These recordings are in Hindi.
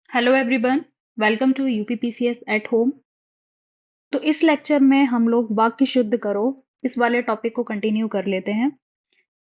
Hello everyone, welcome to UPPCS at home. तो इस लेक्चर में हम लोग वाक्य शुद्ध करो इस वाले टॉपिक को कंटिन्यू कर लेते हैं।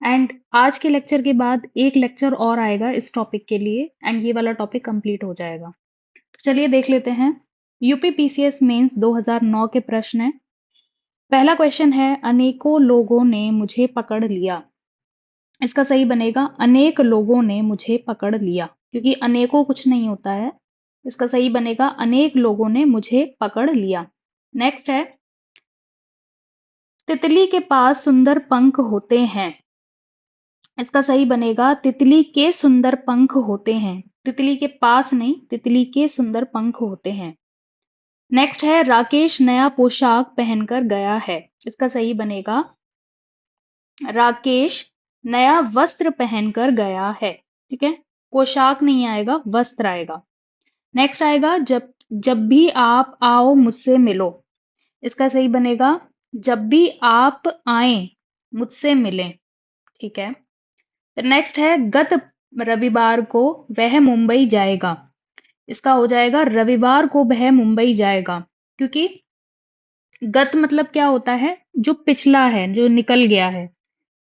एंड आज के लेक्चर के बाद एक लेक्चर और आएगा इस टॉपिक के लिए एंड ये वाला टॉपिक कंप्लीट हो जाएगा। तो चलिए देख लेते हैं। यूपीपीसीएस मेंस 2009 के प्रश्न है। पहला क्वेश्चन है, अनेकों लोगों ने मुझे पकड़ लिया। इसका सही बनेगा अनेक लोगों ने मुझे पकड़ लिया, क्योंकि अनेकों कुछ नहीं होता है। इसका सही बनेगा अनेक लोगों ने मुझे पकड़ लिया। नेक्स्ट है, तितली के पास सुंदर पंख होते हैं। इसका सही बनेगा तितली के सुंदर पंख होते हैं। तितली के पास नहीं, तितली के सुंदर पंख होते हैं। नेक्स्ट है, राकेश नया पोशाक पहनकर गया है। इसका सही बनेगा राकेश नया वस्त्र पहनकर गया है। ठीक है, पोशाक नहीं आएगा, वस्त्र आएगा। नेक्स्ट आएगा, जब जब भी आप आओ मुझसे मिलो। इसका सही बनेगा जब भी आप आए मुझसे मिलें। ठीक है, नेक्स्ट है, गत रविवार को वह मुंबई जाएगा। इसका हो जाएगा रविवार को वह मुंबई जाएगा, क्योंकि गत मतलब क्या होता है, जो पिछला है, जो निकल गया है।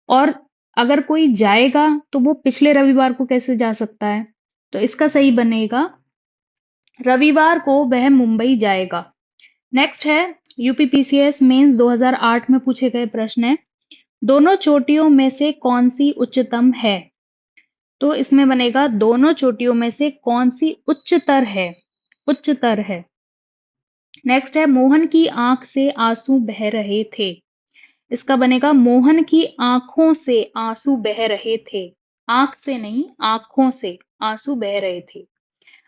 और अगर कोई जाएगा तो वो पिछले रविवार को कैसे जा सकता है। तो इसका सही बनेगा रविवार को वह मुंबई जाएगा। नेक्स्ट है, यूपीपीसीएस मेंस 2008 में पूछे गए प्रश्न है, दोनों चोटियों में से कौन सी उच्चतम है। तो इसमें बनेगा दोनों चोटियों में से कौन सी उच्चतर है। उच्चतर है। नेक्स्ट है, मोहन की आंख से आंसू बह रहे थे। इसका बनेगा मोहन की आंखों से आंसू बह रहे थे। आंख से नहीं, आंखों से आंसू बह रहे थे।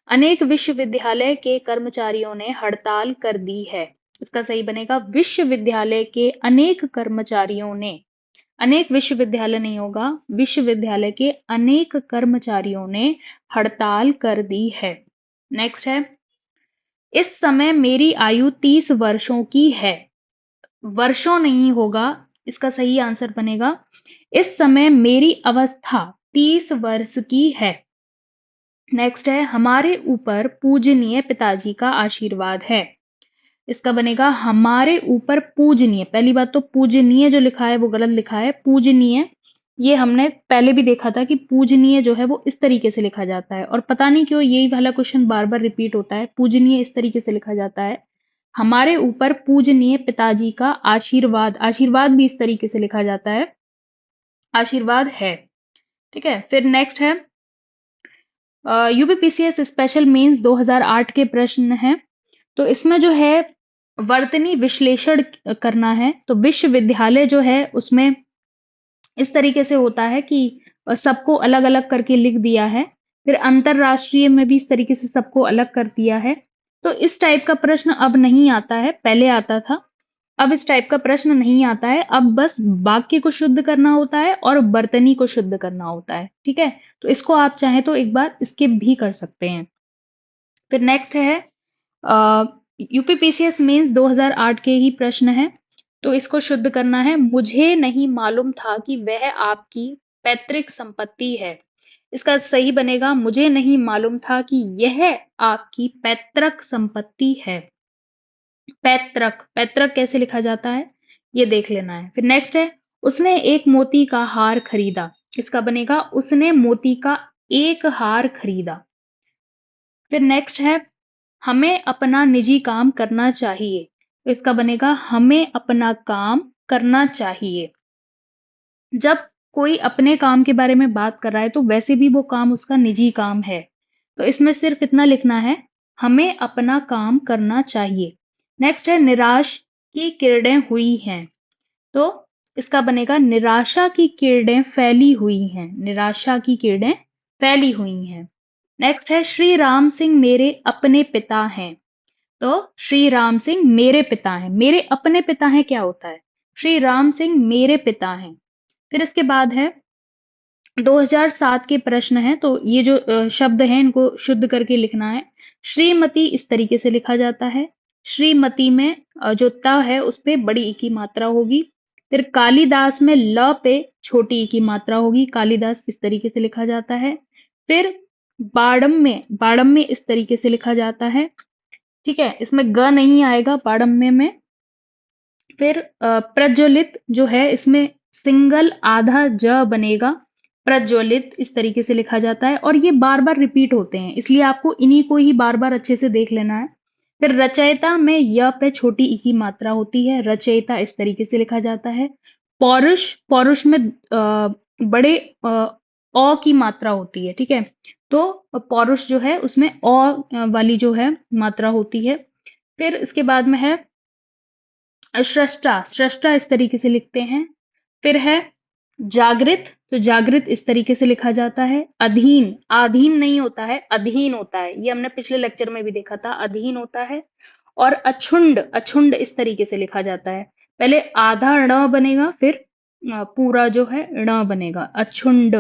अनेक विश्वविद्यालय के कर्मचारियों ने हड़ताल कर दी है। इसका सही बनेगा विश्वविद्यालय के अनेक कर्मचारियों ने। अनेक विश्वविद्यालय नहीं होगा, विश्वविद्यालय के अनेक कर्मचारियों ने हड़ताल कर दी है। नेक्स्ट है, इस समय मेरी आयु 30 वर्षों की है। वर्षों नहीं होगा, इसका सही आंसर बनेगा इस समय मेरी अवस्था 30 वर्ष की है। नेक्स्ट है, हमारे ऊपर पूजनीय पिताजी का आशीर्वाद है। इसका बनेगा हमारे ऊपर पूजनीय। पहली बात तो पूजनीय जो लिखा है वो गलत लिखा है, पूजनीय। ये हमने पहले भी देखा था कि पूजनीय जो है वो इस तरीके से लिखा जाता है, और पता नहीं क्यों यही वाला क्वेश्चन बार बार रिपीट होता है। पूजनीय इस तरीके से लिखा जाता है, हमारे ऊपर पूजनीय पिताजी का आशीर्वाद। आशीर्वाद भी इस तरीके से लिखा जाता है, आशीर्वाद है। ठीक है, फिर नेक्स्ट है, यूपीपीसीएस स्पेशल मेंस 2008 के प्रश्न हैं। तो इसमें जो है वर्तनी विश्लेषण करना है। तो विश्वविद्यालय जो है उसमें इस तरीके से होता है कि सबको अलग अलग करके लिख दिया है। फिर अंतरराष्ट्रीय में भी इस तरीके से सबको अलग कर दिया है। तो इस टाइप का प्रश्न अब नहीं आता है, पहले आता था। अब इस टाइप का प्रश्न नहीं आता है, अब बस वाक्य को शुद्ध करना होता है और वर्तनी को शुद्ध करना होता है। ठीक है, तो इसको आप चाहें तो एक बार स्किप भी कर सकते हैं। फिर नेक्स्ट है, यूपीपीसीएस मेंस 2008 के ही प्रश्न है। तो इसको शुद्ध करना है, मुझे नहीं मालूम था कि वह आपकी पैतृक संपत्ति है। इसका सही बनेगा मुझे नहीं मालूम था कि यह आपकी पैतृक संपत्ति है। पैतृक, पैतृक कैसे लिखा जाता है ये देख लेना है। फिर नेक्स्ट है, उसने एक मोती का हार खरीदा। इसका बनेगा उसने मोती का एक हार खरीदा। फिर नेक्स्ट है, हमें अपना निजी काम करना चाहिए। तो इसका बनेगा हमें अपना काम करना चाहिए। जब कोई अपने काम के बारे में बात कर रहा है तो वैसे भी वो काम उसका निजी काम है। तो इसमें सिर्फ इतना लिखना है, हमें अपना काम करना चाहिए। नेक्स्ट है, निराश की किरणें हुई हैं। तो इसका बनेगा निराशा की किरणें फैली हुई हैं। निराशा की किरणें फैली हुई हैं। नेक्स्ट है, श्री राम सिंह मेरे अपने पिता हैं। तो श्री राम सिंह मेरे पिता हैं। मेरे अपने पिता हैं क्या होता है, श्री राम सिंह मेरे पिता हैं। फिर इसके बाद है 2007 के प्रश्न हैं। तो ये जो शब्द हैं इनको शुद्ध करके लिखना है। श्रीमती इस तरीके से लिखा जाता है। श्रीमती में जो त है उस पे बड़ी ई की मात्रा होगी। फिर कालिदास में ल पे छोटी ई की मात्रा होगी। कालिदास इस तरीके से लिखा जाता है। फिर बाड़म में इस तरीके से लिखा जाता है। ठीक है, इसमें ग नहीं आएगा बाड़म में। फिर प्रज्वलित जो है इसमें सिंगल आधा ज बनेगा, प्रज्वलित इस तरीके से लिखा जाता है, और ये बार बार रिपीट होते हैं, इसलिए आपको इन्हीं को ही बार बार अच्छे से देख लेना है। फिर रचयिता में य पे छोटी ई की मात्रा होती है, रचयिता इस तरीके से लिखा जाता है। पौरुष, पौरुष में बड़े अ की मात्रा होती है। ठीक है, तो पौरुष जो है उसमें वाली जो है मात्रा होती है। फिर इसके बाद में है स्रष्टा, स्रष्टा इस तरीके से लिखते हैं। फिर है जागृत, तो जागृत इस तरीके से लिखा जाता है। अधीन, आधीन नहीं होता है, अधीन होता है, ये हमने पिछले लेक्चर में भी देखा था, अधीन होता है। और अछुंड, अछुंड इस तरीके से लिखा जाता है। पहले आधा ण बनेगा, फिर पूरा जो है ण बनेगा, अछुंड।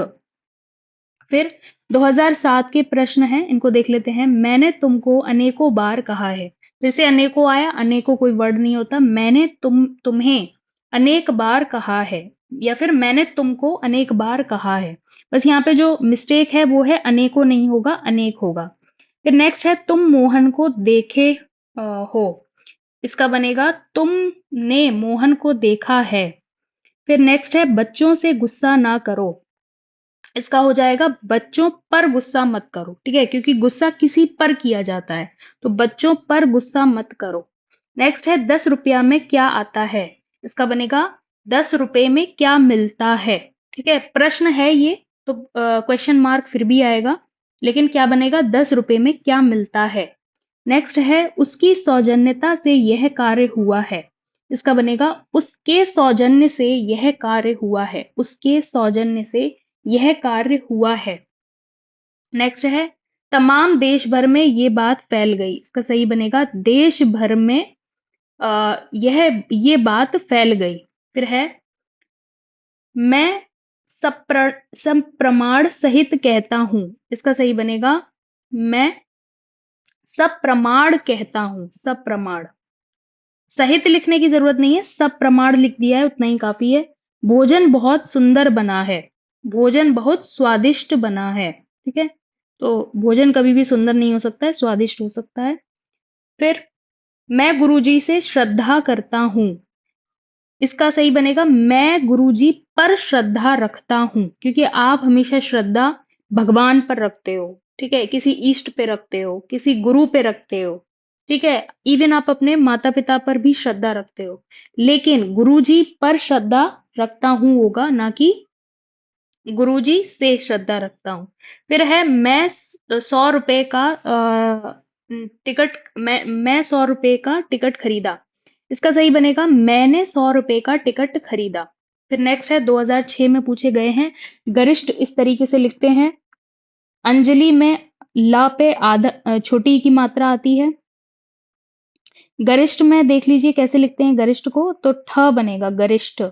फिर 2007 के प्रश्न हैं, इनको देख लेते हैं। मैंने तुमको अनेकों बार कहा है, फिर से अनेकों आया, अनेकों कोई वर्ड नहीं होता, मैंने तुम्हें अनेक बार कहा है, या फिर मैंने तुमको अनेक बार कहा है। बस यहाँ पे जो मिस्टेक है वो है अनेकों नहीं होगा, अनेक होगा। फिर नेक्स्ट है तुम मोहन को देखे हो, इसका बनेगा तुमने मोहन को देखा है। फिर नेक्स्ट है बच्चों से गुस्सा ना करो, इसका हो जाएगा बच्चों पर गुस्सा मत करो। ठीक है, क्योंकि गुस्सा किसी पर किया जाता है, तो बच्चों पर गुस्सा मत करो। नेक्स्ट है 10 रुपया में क्या आता है, इसका बनेगा 10 रुपए में क्या मिलता है। ठीक है, प्रश्न है ये, तो क्वेश्चन मार्क फिर भी आएगा, लेकिन क्या बनेगा 10 रुपए में क्या मिलता है। नेक्स्ट है उसकी सौजन्यता से यह कार्य हुआ है, इसका बनेगा उसके सौजन्य से यह कार्य हुआ है, उसके सौजन्य से यह कार्य हुआ है। नेक्स्ट है तमाम देश भर में ये बात फैल गई, इसका सही बनेगा देश भर में ये बात फैल गई। फिर है मैं सप्रमाण सहित कहता हूं, इसका सही बनेगा मैं सप्रमाण कहता हूं, सप्रमाण। सहित लिखने की जरूरत नहीं है, सप्रमाण लिख दिया है उतना ही काफी है। भोजन बहुत सुंदर बना है, भोजन बहुत स्वादिष्ट बना है। ठीक है, तो भोजन कभी भी सुंदर नहीं हो सकता है, स्वादिष्ट हो सकता है। फिर मैं गुरुजी से श्रद्धा करता हूं, इसका सही बनेगा मैं गुरुजी पर श्रद्धा रखता हूं, क्योंकि आप हमेशा श्रद्धा भगवान पर रखते हो। ठीक है, किसी इष्ट पे रखते हो, किसी गुरु पे रखते हो। ठीक है, इवन आप अपने माता पिता पर भी श्रद्धा रखते हो, लेकिन गुरुजी पर श्रद्धा रखता हूं होगा, ना कि गुरुजी से श्रद्धा रखता हूँ। फिर है मैं 100 रुपए का टिकट, मैं 100 रुपए का टिकट खरीदा, इसका सही बनेगा मैंने 100 रुपए का टिकट खरीदा। फिर नेक्स्ट है 2006 में पूछे गए हैं, गरिष्ठ इस तरीके से लिखते हैं। अंजलि में ला पे आधा छोटी ई की मात्रा आती है। गरिष्ठ में देख लीजिए कैसे लिखते हैं गरिष्ठ को, तो ठ बनेगा गरिष्ठ,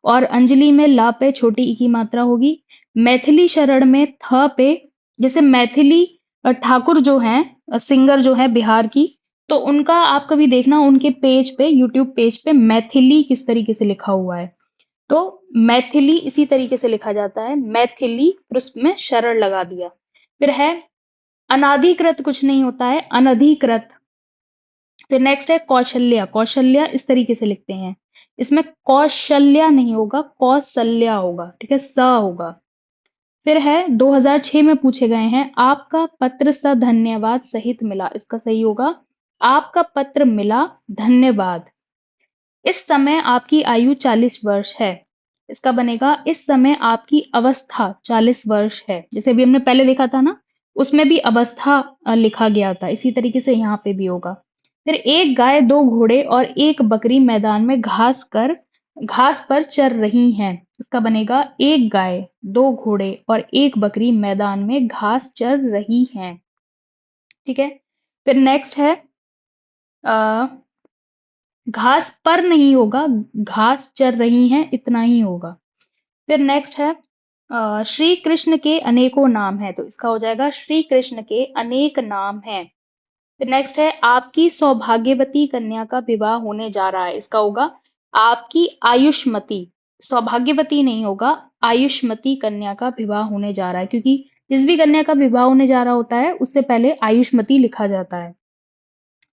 और अंजलि में ला पे छोटी ई की मात्रा होगी। मैथिली शरण में थ पे, जैसे मैथिली ठाकुर जो हैं सिंगर जो है बिहार की, तो उनका आप कभी देखना उनके पेज पे, यूट्यूब पेज पे मैथिली किस तरीके से लिखा हुआ है, तो मैथिली इसी तरीके से लिखा जाता है, मैथिली, फिर उसमें शरण लगा दिया। फिर है अनाधिकृत कुछ नहीं होता है, अनधिकृत। फिर नेक्स्ट है कौशल्या, कौशल्या इस तरीके से लिखते हैं, इसमें कौशल्या नहीं होगा, कौशल्या होगा। ठीक है, स होगा। फिर है 2006 में पूछे गए हैं, आपका पत्र स धन्यवाद सहित मिला, इसका सही होगा आपका पत्र मिला धन्यवाद। इस समय आपकी आयु 40 वर्ष है, इसका बनेगा इस समय आपकी अवस्था 40 वर्ष है। जैसे अभी हमने पहले देखा था ना, उसमें भी अवस्था लिखा गया था, इसी तरीके से यहाँ पे भी होगा। फिर एक गाय, दो घोड़े और एक बकरी मैदान में घास पर चर रही हैं, इसका बनेगा एक गाय, दो घोड़े और एक बकरी मैदान में घास चर रही हैं। ठीक है, फिर नेक्स्ट है घास पर नहीं होगा, घास चर रही हैं इतना ही होगा। फिर नेक्स्ट है श्री कृष्ण के अनेकों नाम हैं, तो इसका हो जाएगा श्री कृष्ण के अनेक नाम हैं। फिर नेक्स्ट है आपकी सौभाग्यवती कन्या का विवाह होने जा रहा है, इसका होगा आपकी आयुष्मती, सौभाग्यवती नहीं होगा, आयुष्मती कन्या का विवाह होने जा रहा है, क्योंकि जिस भी कन्या का विवाह होने जा रहा होता है उससे पहले आयुष्मती लिखा जाता है।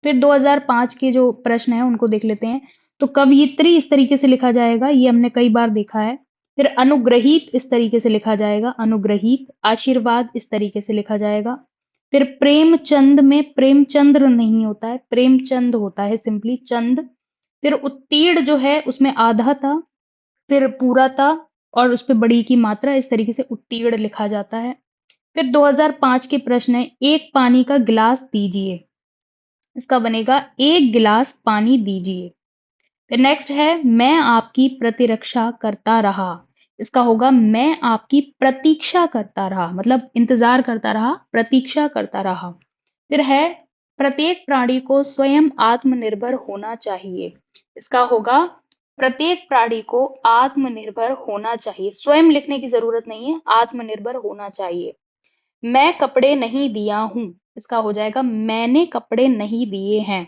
फिर 2005 के जो प्रश्न है उनको देख लेते हैं। तो कवयित्री इस तरीके से लिखा जाएगा, ये हमने कई बार देखा है। फिर अनुग्रहीत इस तरीके से लिखा जाएगा, अनुग्रहीत। आशीर्वाद इस तरीके से लिखा जाएगा। फिर प्रेमचंद में प्रेमचंद्र नहीं होता है, प्रेमचंद होता है सिंपली चंद। फिर उत्तीर्ण जो है उसमें आधा था, फिर पूरा था, और उस पे बड़ी की मात्रा, इस तरीके से उत्तीर्ण लिखा जाता है। फिर 2005 के प्रश्न है, एक पानी का गिलास दीजिए। इसका बनेगा एक गिलास पानी दीजिए। फिर नेक्स्ट है, मैं आपकी प्रतिरक्षा करता रहा। इसका होगा मैं आपकी प्रतीक्षा करता रहा, मतलब इंतजार करता रहा, प्रतीक्षा करता रहा। फिर है, प्रत्येक प्राणी को स्वयं आत्मनिर्भर होना चाहिए। इसका होगा प्रत्येक प्राणी को आत्मनिर्भर होना चाहिए। स्वयं लिखने की जरूरत नहीं है, आत्मनिर्भर होना चाहिए। मैं कपड़े नहीं दिया हूं। इसका हो जाएगा मैंने कपड़े नहीं दिए हैं।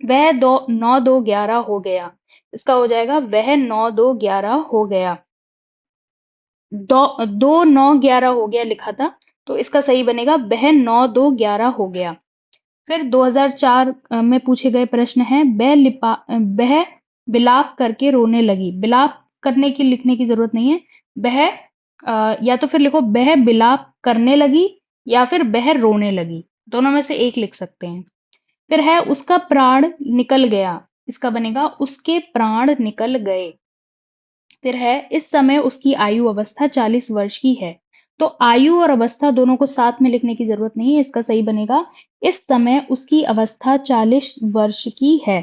वह 9 2 11 हो गया। इसका हो जाएगा वह 9 2 11 हो गया। 2 9 11 हो गया लिखा था, तो इसका सही बनेगा वह 9 2 11 हो गया। फिर 2004 में पूछे गए प्रश्न है, वह बिलाप करके रोने लगी। बिलाप करने की लिखने की जरूरत नहीं है, वह या तो फिर लिखो वह बिलाप करने लगी, या फिर वह रोने लगी, दोनों में से एक लिख सकते हैं। फिर है, उसका प्राण निकल गया। इसका बनेगा उसके प्राण निकल गए। फिर है, इस समय उसकी आयु अवस्था 40 वर्ष की है। तो आयु और अवस्था दोनों को साथ में लिखने की जरूरत नहीं है, इसका सही बनेगा इस समय उसकी अवस्था 40 वर्ष की है।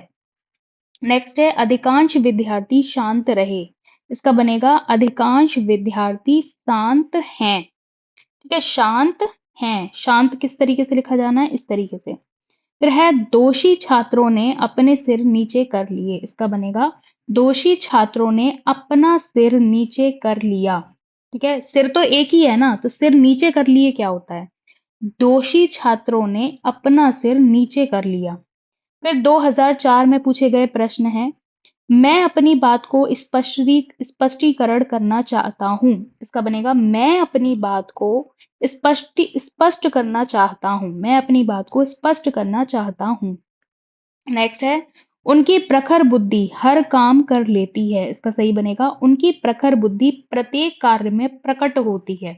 नेक्स्ट है, अधिकांश विद्यार्थी शांत रहे। इसका बनेगा अधिकांश विद्यार्थी शांत हैं। ठीक है, शांत हैं। शांत किस तरीके से लिखा जाना है, इस तरीके से। फिर है, दोषी छात्रों ने अपने सिर नीचे कर लिए। इसका बनेगा दोषी छात्रों ने अपना सिर नीचे कर लिया। ठीक है, सिर तो एक ही है ना, तो सिर नीचे कर लिए क्या होता है, दोषी छात्रों ने अपना सिर नीचे कर लिया। फिर 2004 में पूछे गए प्रश्न है, मैं अपनी बात को स्पष्टीकरण करना चाहता हूं। इसका बनेगा मैं अपनी बात को स्पष्ट करना चाहता हूं। मैं अपनी बात को स्पष्ट करना चाहता हूं। नेक्स्ट है, उनकी प्रखर बुद्धि हर काम कर लेती है। इसका सही बनेगा उनकी प्रखर बुद्धि प्रत्येक कार्य में प्रकट होती है।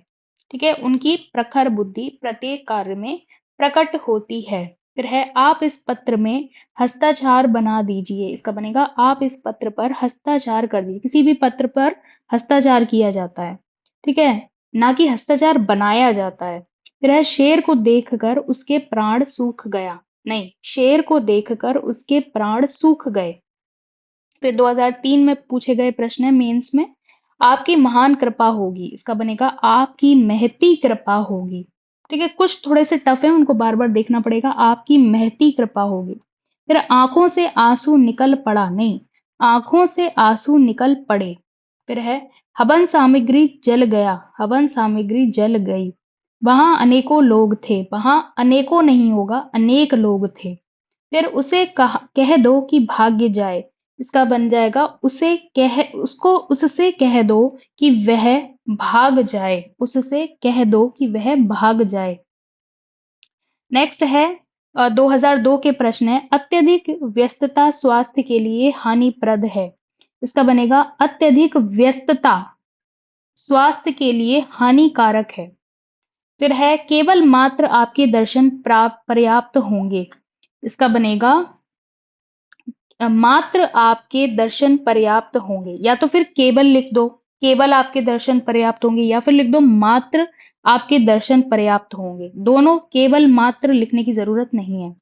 ठीक है, उनकी प्रखर बुद्धि प्रत्येक कार्य में प्रकट होती है। फिर है, आप इस पत्र में हस्ताक्षर बना दीजिए। इसका बनेगा आप इस पत्र पर हस्ताक्षर कर दीजिए। किसी भी पत्र पर हस्ताक्षर किया जाता है, ठीक है, ना कि हस्ताक्षर बनाया जाता है। फिर है, शेर को देखकर उसके प्राण सूख गया। नहीं, शेर को देखकर उसके प्राण सूख गए। फिर 2003 में पूछे गए प्रश्न है मेंस में, आपकी महान कृपा होगी। इसका बनेगा आपकी महती कृपा होगी। ठीक है, कुछ थोड़े से टफ है, उनको बार बार देखना पड़ेगा। आपकी महती कृपा होगी। फिर आंखों से आंसू निकल पड़ा। नहीं, आंखों से आंसू निकल पड़े। फिर है, हवन सामग्री जल गया। हवन सामग्री जल गई। वहां अनेकों लोग थे। वहां अनेकों नहीं होगा, अनेक लोग थे। फिर उसे कह दो कि भाग्य जाए। इसका बन जाएगा उससे कह दो कि वह भाग जाए। उससे कह दो कि वह भाग जाए। नेक्स्ट है 2002 के प्रश्न है, अत्यधिक व्यस्तता स्वास्थ्य के लिए हानिप्रद है। इसका बनेगा अत्यधिक व्यस्तता स्वास्थ्य के लिए हानिकारक है। फिर है, केवल मात्र आपके दर्शन पर्याप्त होंगे। इसका बनेगा मात्र आपके दर्शन पर्याप्त होंगे, या तो फिर केवल लिख दो, केवल आपके दर्शन पर्याप्त होंगे, या फिर लिख दो मात्र आपके दर्शन पर्याप्त होंगे। दोनों, केवल मात्र लिखने की जरूरत नहीं है।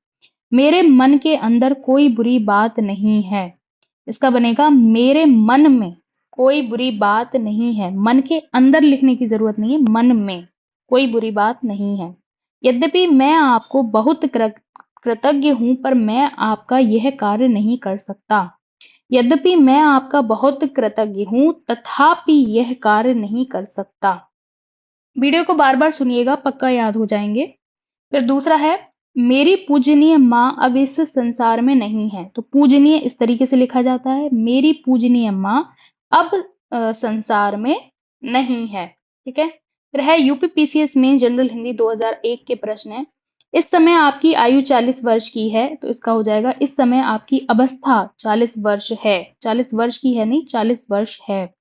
मेरे मन के अंदर कोई बुरी बात नहीं है। इसका बनेगा मेरे मन में कोई बुरी बात नहीं है। मन के अंदर लिखने की जरूरत नहीं है, मन में कोई बुरी बात नहीं है। यद्यपि मैं आपको बहुत कृतज्ञ हूं, पर मैं आपका यह कार्य नहीं कर सकता। यद्यपि मैं आपका बहुत कृतज्ञ हूं, तथापि यह कार्य नहीं कर सकता। वीडियो को बार बार सुनिएगा, पक्का याद हो जाएंगे। फिर दूसरा है, मेरी पूजनीय माँ अब इस संसार में नहीं है। तो पूजनीय इस तरीके से लिखा जाता है, मेरी पूजनीय माँ अब संसार में नहीं है। ठीक है, फिर है यूपीपीसीएस में जनरल हिंदी 2001 के प्रश्न है। इस समय आपकी आयु 40 वर्ष की है, तो इसका हो जाएगा इस समय आपकी अवस्था 40 वर्ष है। 40 वर्ष की है नहीं, 40 वर्ष है।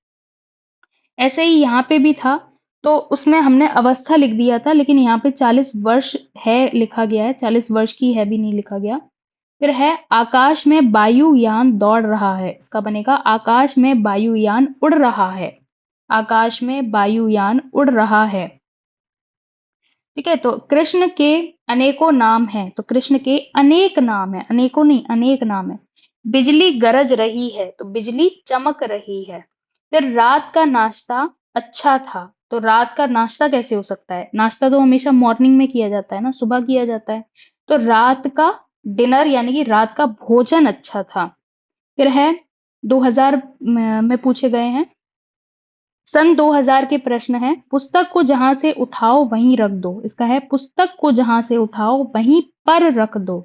ऐसे ही यहाँ पे भी था, तो उसमें हमने अवस्था लिख दिया था, लेकिन यहाँ पे 40 वर्ष है लिखा गया है, 40 वर्ष की है भी नहीं लिखा गया। फिर है आकाश में वायुयान दौड़ रहा है, इसका बनेगा आकाश में वायुयान उड़ रहा है। आकाश में वायुयान उड़ रहा है। ठीक है, तो कृष्ण के अनेकों नाम हैं, तो कृष्ण के अनेक नाम है, अनेकों नहीं अनेक नाम है। बिजली गरज रही है, तो बिजली चमक रही है। फिर रात का नाश्ता अच्छा था, तो रात का नाश्ता कैसे हो सकता है? नाश्ता तो हमेशा मॉर्निंग में किया जाता है ना, सुबह किया जाता है। तो रात का डिनर यानी कि रात का भोजन अच्छा था। फिर है 2000 में पूछे गए हैं। सन 2000 के प्रश्न है, पुस्तक को जहां से उठाओ वहीं रख दो, इसका है पुस्तक को जहां से उठाओ वहीं पर रख दो।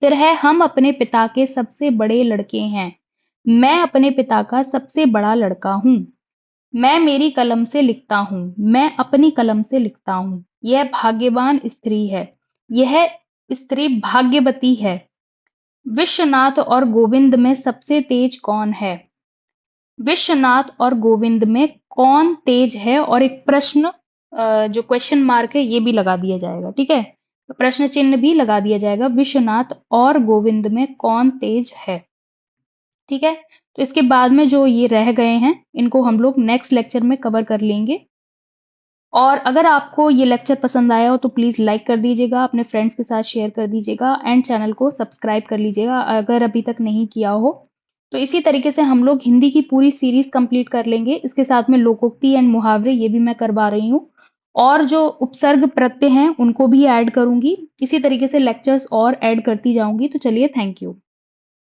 फिर है हम अपने पिता के सबसे बड़े लड़के हैं, मैं अपने पिता का सबसे बड़ा लड़का हूं। मैं मेरी कलम से लिखता हूं, मैं अपनी कलम से लिखता हूं। यह भाग्यवान स्त्री है, यह स्त्री भाग्यवती है। विश्वनाथ और गोविंद में सबसे तेज कौन है? विश्वनाथ और गोविंद में कौन तेज है? और एक प्रश्न जो क्वेश्चन मार्क है ये भी लगा दिया जाएगा, ठीक है, तो प्रश्न चिन्ह भी लगा दिया जाएगा, विश्वनाथ और गोविंद में कौन तेज है। ठीक है, तो इसके बाद में जो ये रह गए हैं इनको हम लोग नेक्स्ट लेक्चर में कवर कर लेंगे। और अगर आपको ये लेक्चर पसंद आया हो तो प्लीज़ लाइक कर दीजिएगा, अपने फ्रेंड्स के साथ शेयर कर दीजिएगा एंड चैनल को सब्सक्राइब कर लीजिएगा अगर अभी तक नहीं किया हो। तो इसी तरीके से हम लोग हिंदी की पूरी सीरीज कंप्लीट कर लेंगे। इसके साथ में लोकोक्ति एंड मुहावरे ये भी मैं करवा रही हूँ, और जो उपसर्ग प्रत्यय हैं उनको भी ऐड करूंगी। इसी तरीके से लेक्चर्स और ऐड करती जाऊंगी। तो चलिए, थैंक यू।